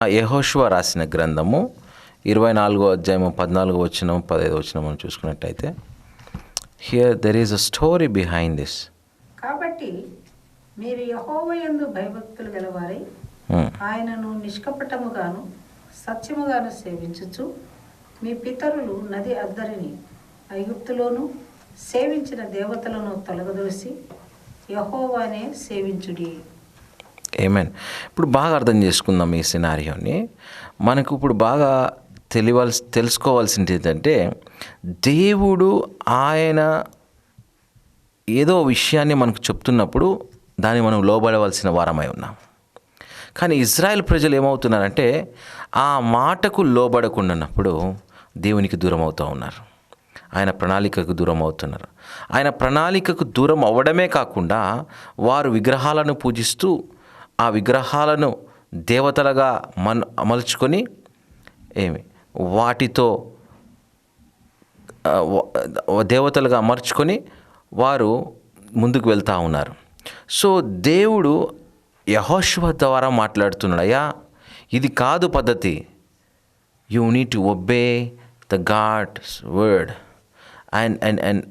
యెహోషువ రాసిన గ్రంథము 24వ అధ్యాయము 14వ వచనం 15వ వచనం మనం చూసుకున్నట్టయితే here there is a story behind this. కాబట్టి మీరు యెహోవాయందు భయభక్తులు గలవారై ఆయనను నిష్కపటముగాను సత్యముగాను సేవించుచు మీ పితరులు నది అద్దరిని ఐగుప్తులోను సేవించిన దేవతలను తొలగదోసి యెహోవానే సేవించుడి. ఆమేన్. ఇప్పుడు బాగా అర్థం చేసుకుందాం ఈ సినారియోని. మనకు ఇప్పుడు బాగా తెలుసుకోవాల్సింది ఏంటంటే, దేవుడు ఆయన ఏదో విషయాన్ని మనకు చెప్తున్నప్పుడు దాన్ని మనం లోబడవలసిన వారమై ఉన్నాం. కానీ ఇజ్రాయెల్ ప్రజలు ఏమవుతున్నారంటే ఆ మాటకు లోబడకుండానప్పుడు దేవునికి దూరం అవుతూ ఉన్నారు. ఆయన ప్రణాళికకు దూరం అవుతున్నారు. ఆయన ప్రణాళికకు దూరం అవ్వడమే కాకుండా వారు విగ్రహాలను పూజిస్తూ ఆ విగ్రహాలను దేవతలుగా అమలుచుకొని వాటితో దేవతలుగా అమర్చుకొని వారు ముందుకు వెళ్తూ ఉన్నారు. సో దేవుడు యెహోషువ ద్వారా మాట్లాడుతున్నాడు, అయ్యా ఇది కాదు పద్ధతి, you need to obey the God's word and